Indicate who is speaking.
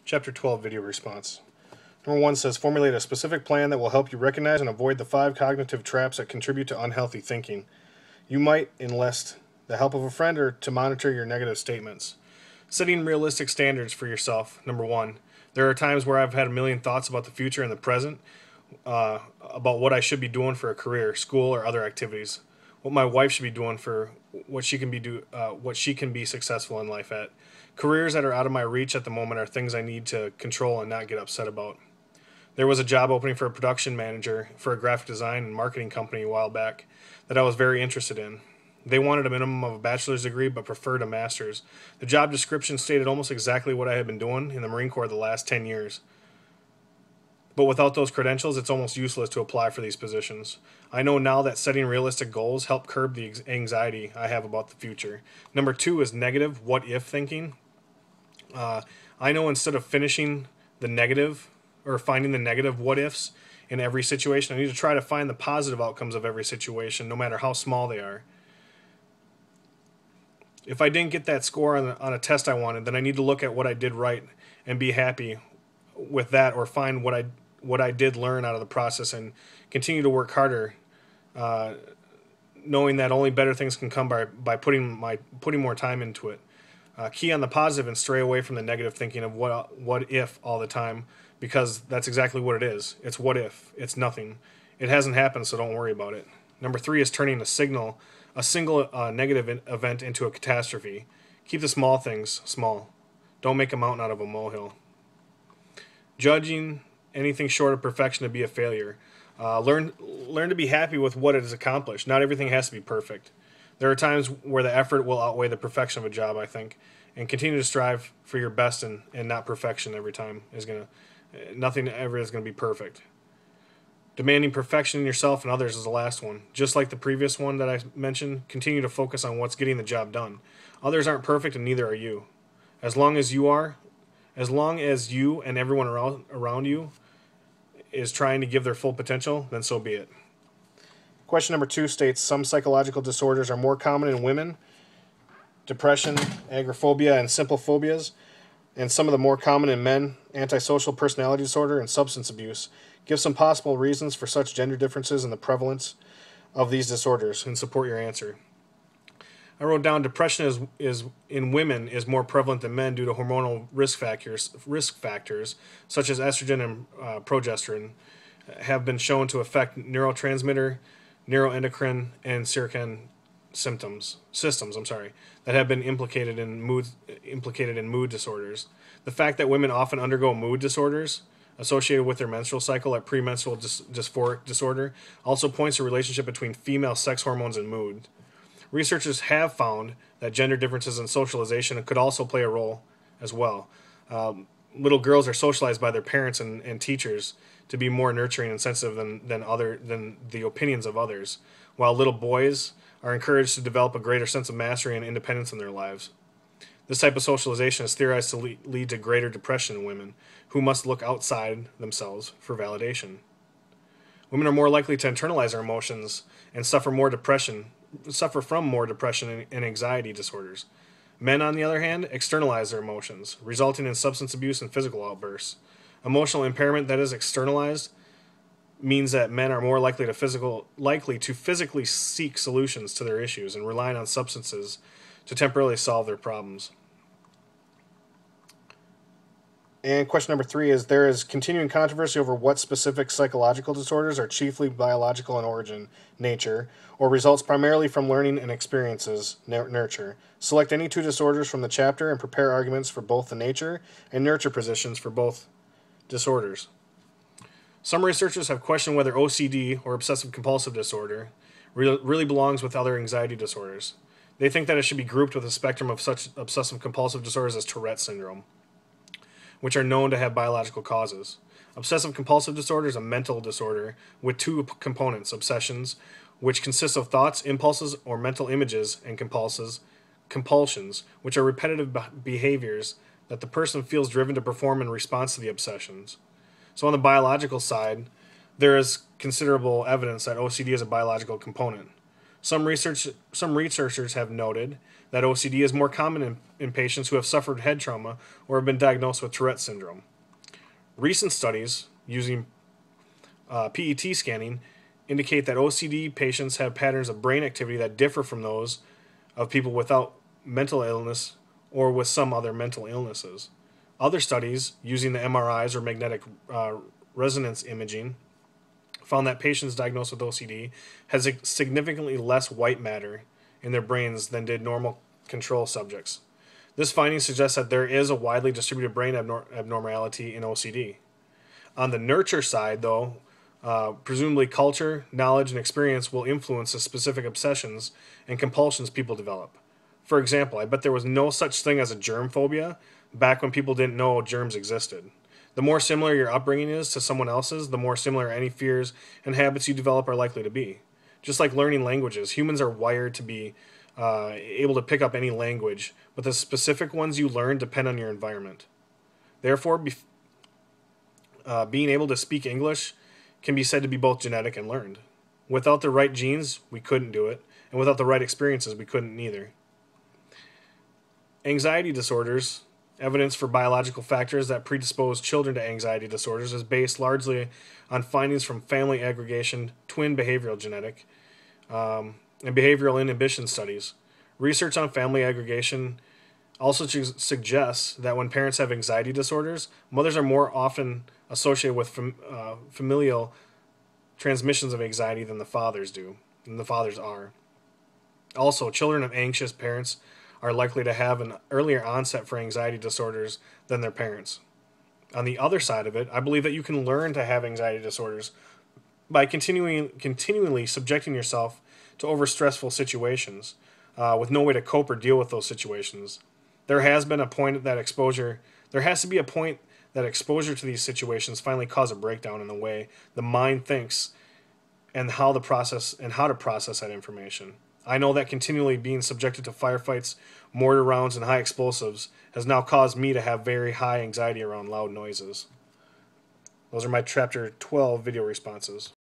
Speaker 1: Chapter 12 Video Response. Number 1 says, formulate a specific plan that will help you recognize and avoid the 5 cognitive traps that contribute to unhealthy thinking. You might enlist the help of a friend or to monitor your negative statements. Setting realistic standards for yourself. Number 1. There are times where I've had a million thoughts about the future and the present, about what I should be doing for a career, school, or other activities. What my wife should be doing for what she can be successful in life at. Careers that are out of my reach at the moment are things I need to control and not get upset about. There was a job opening for a production manager for a graphic design and marketing company a while back that I was very interested in. They wanted a minimum of a bachelor's degree but preferred a master's. The job description stated almost exactly what I had been doing in the Marine Corps the last 10 years. But without those credentials, it's almost useless to apply for these positions. I know now that setting realistic goals help curb the anxiety I have about the future. Number 2 is negative what-if thinking. I know instead of finishing the negative or finding the negative what-ifs in every situation, I need to try to find the positive outcomes of every situation, no matter how small they are. If I didn't get that score on a test I wanted, then I need to look at what I did right and be happy with that, or find what I did learn out of the process and continue to work harder, knowing that only better things can come by putting more time into it. Key on the positive and stray away from the negative thinking of what if all the time, because that's exactly what it is. It's what if. It's nothing. It hasn't happened, so don't worry about it. Number 3 is turning a single negative event into a catastrophe. Keep the small things small. Don't make a mountain out of a molehill. Judging anything short of perfection to be a failure. Learn to be happy with what it has accomplished. Not everything has to be perfect. There are times where the effort will outweigh the perfection of a job, I think, and continue to strive for your best and not perfection every time. Nothing ever is going to be perfect. Demanding perfection in yourself and others is the last one. Just like the previous one that I mentioned, continue to focus on what's getting the job done. Others aren't perfect and neither are you. As long as you and everyone around you is trying to give their full potential, then so be it. Question number 2 states, some psychological disorders are more common in women, depression, agoraphobia, and simple phobias, and some of the more common in men, antisocial personality disorder and substance abuse. Give some possible reasons for such gender differences and the prevalence of these disorders and support your answer. I wrote down depression is in women is more prevalent than men due to hormonal risk factors such as estrogen and progesterone have been shown to affect neurotransmitter, neuroendocrine, and circadian systems that have been implicated in mood disorders. The fact that women often undergo mood disorders associated with their menstrual cycle, like premenstrual dysphoric disorder, also points to a relationship between female sex hormones and mood. Researchers have found that gender differences in socialization could also play a role as well. Little girls are socialized by their parents and teachers to be more nurturing and sensitive than the opinions of others, while little boys are encouraged to develop a greater sense of mastery and independence in their lives. This type of socialization is theorized to lead to greater depression in women, who must look outside themselves for validation. Women are more likely to internalize their emotions and suffer from more depression and anxiety disorders. Men, on the other hand, externalize their emotions, resulting in substance abuse and physical outbursts. Emotional impairment that is externalized means that men are more likely to physically seek solutions to their issues and relying on substances to temporarily solve their problems. And question number 3 is, there is continuing controversy over what specific psychological disorders are chiefly biological in origin, nature, or results primarily from learning and experiences, nurture. Select any 2 disorders from the chapter and prepare arguments for both the nature and nurture positions for both disorders. Some researchers have questioned whether OCD, or obsessive-compulsive disorder, really belongs with other anxiety disorders. They think that it should be grouped with a spectrum of such obsessive-compulsive disorders as Tourette syndrome, which are known to have biological causes. Obsessive-compulsive disorder is a mental disorder with 2 components, obsessions, which consist of thoughts, impulses, or mental images, and compulsions, which are repetitive behaviors that the person feels driven to perform in response to the obsessions. So on the biological side, there is considerable evidence that OCD is a biological component. Some researchers have noted that OCD is more common in patients who have suffered head trauma or have been diagnosed with Tourette syndrome. Recent studies using PET scanning indicate that OCD patients have patterns of brain activity that differ from those of people without mental illness or with some other mental illnesses. Other studies using the MRIs or magnetic resonance imaging found that patients diagnosed with OCD had significantly less white matter in their brains than did normal control subjects. This finding suggests that there is a widely distributed brain abnormality in OCD. On the nurture side, though, presumably culture, knowledge, and experience will influence the specific obsessions and compulsions people develop. For example, I bet there was no such thing as a germ phobia back when people didn't know germs existed. The more similar your upbringing is to someone else's, the more similar any fears and habits you develop are likely to be. Just like learning languages, humans are wired to be able to pick up any language, but the specific ones you learn depend on your environment. Therefore, being able to speak English can be said to be both genetic and learned. Without the right genes, we couldn't do it, and without the right experiences, we couldn't either. Anxiety disorders, evidence for biological factors that predispose children to anxiety disorders, is based largely on findings from family aggregation, twin behavioral genetic, and behavioral inhibition studies. Research on family aggregation also suggests that when parents have anxiety disorders, mothers are more often associated with familial transmissions of anxiety than the fathers are. Also, children of anxious parents are likely to have an earlier onset for anxiety disorders than their parents. On the other side of it, I believe that you can learn to have anxiety disorders by continually subjecting yourself to overstressful situations with no way to cope or deal with those situations. There has to be a point that exposure to these situations finally cause a breakdown in the way the mind thinks and how to process that information. I know that continually being subjected to firefights, mortar rounds, and high explosives has now caused me to have very high anxiety around loud noises. Those are my Chapter 12 video responses.